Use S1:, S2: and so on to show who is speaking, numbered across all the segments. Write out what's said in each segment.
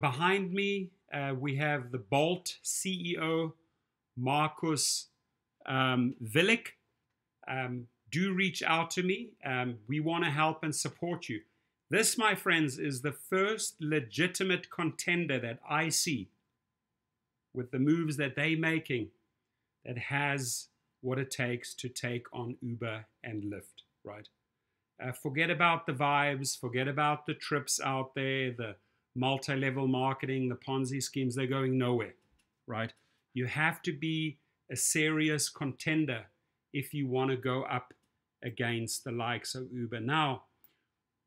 S1: Behind me, we have the Bolt CEO, Marcus Willig. Do reach out to me. We want to help and support you. This, my friends, is the first legitimate contender that I see with the moves that they're making that has what it takes to take on Uber and Lyft, right? Forget about the vibes, forget about the trips out there, the multi-level marketing, the Ponzi schemes, they're going nowhere, right? You have to be a serious contender if you want to go up against the likes of Uber. Now,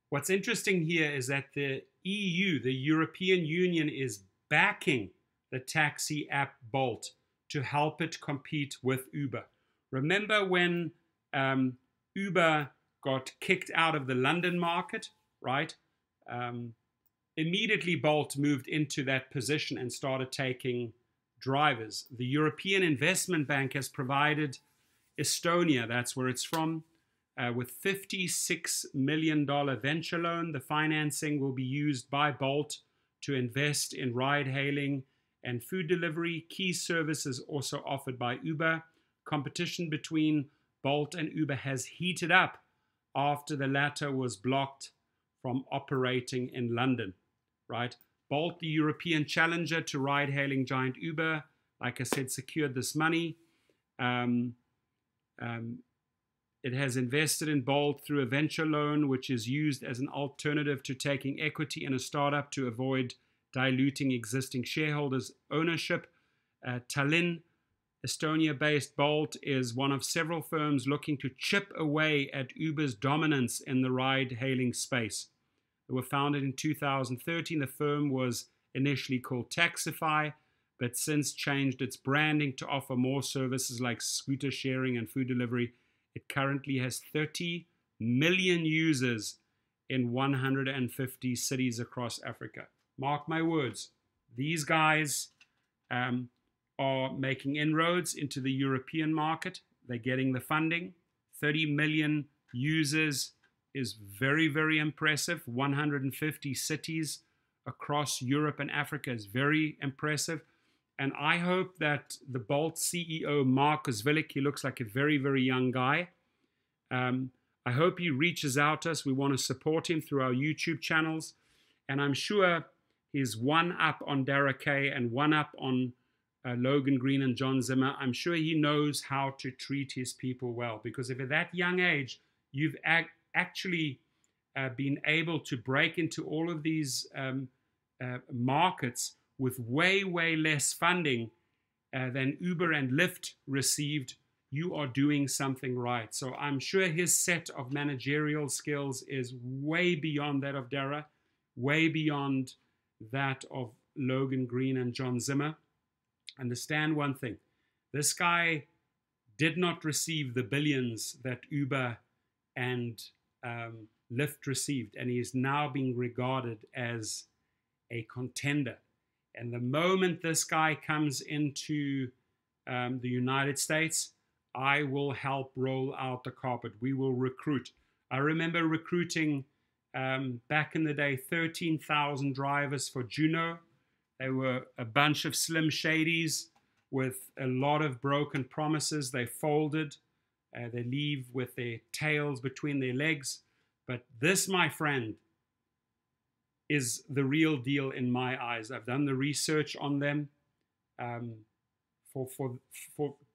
S1: what's interesting here is that the EU, the European Union, is backing the taxi app Bolt to help it compete with Uber. Remember when Uber got kicked out of the London market, right? Immediately Bolt moved into that position and started taking drivers. The European Investment Bank has provided Estonia, that's where it's from, with $56 million venture loan. The financing will be used by Bolt to invest in ride-hailing and food delivery. Key services also offered by Uber. Competition between Bolt and Uber has heated up after the latter was blocked from operating in London, right? Bolt, the European challenger to ride-hailing giant Uber, like I said, secured this money. It has invested in Bolt through a venture loan, which is used as an alternative to taking equity in a startup to avoid diluting existing shareholders' ownership. Tallinn, Estonia-based Bolt is one of several firms looking to chip away at Uber's dominance in the ride-hailing space. They were founded in 2013. The firm was initially called Taxify, but since changed its branding to offer more services like scooter sharing and food delivery. It currently has 30 million users in 150 cities across Africa. Mark my words, these guys are making inroads into the European market. They're getting the funding. 30 million users is very, very impressive. 150 cities across Europe and Africa is very impressive. And I hope that the Bolt CEO, Marcus Willig, he looks like a very, very young guy. I hope he reaches out to us. We want to support him through our YouTube channels. And I'm sure he's one up on Dara K and one up on Logan Green and John Zimmer. I'm sure he knows how to treat his people well. Because if at that young age, you've actually been able to break into all of these markets with way, way less funding than Uber and Lyft received, you are doing something right. So I'm sure his set of managerial skills is way beyond that of Dara, way beyond that of Logan Green and John Zimmer. Understand one thing. This guy did not receive the billions that Uber and Lyft received, and he is now being regarded as a contender. And the moment this guy comes into the United States, I will help roll out the carpet. We will recruit. I remember recruiting back in the day 13,000 drivers for Juno. They were a bunch of slim shadies with a lot of broken promises. They folded. They leave with their tails between their legs. But this, my friend, is the real deal in my eyes. I've done the research on them. For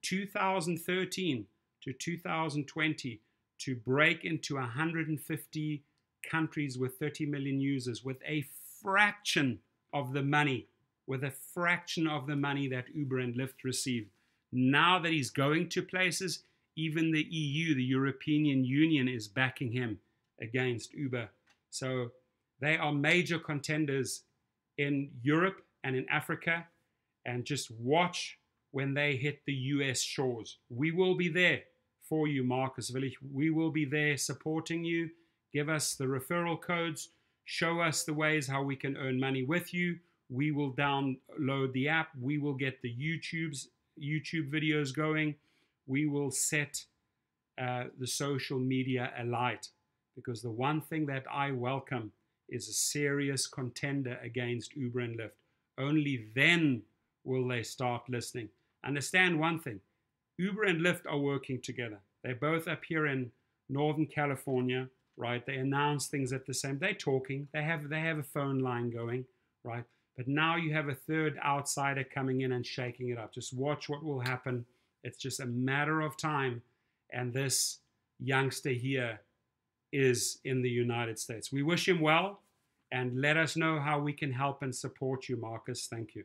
S1: 2013 to 2020 to break into 150 countries with 30 million users with a fraction of the money, that Uber and Lyft received. Now that he's going to places, even the EU, the European Union, is backing him against Uber. So they are major contenders in Europe and in Africa. And just watch when they hit the US shores. We will be there for you, Marcus Willig. We will be there supporting you. Give us the referral codes. Show us the ways how we can earn money with you. We will download the app. We will get the YouTube videos going. We will set the social media alight. Because the one thing that I welcome is a serious contender against Uber and Lyft. Only then will they start listening. Understand one thing, Uber and Lyft are working together. They're both up here in Northern California, right? They announce things at the same, they're talking, they have a phone line going, right? But now you have a third outsider coming in and shaking it up. Just watch what will happen. It's just a matter of time. And this youngster here is in the United States. We wish him well, and let us know how we can help and support you, Marcus. Thank you.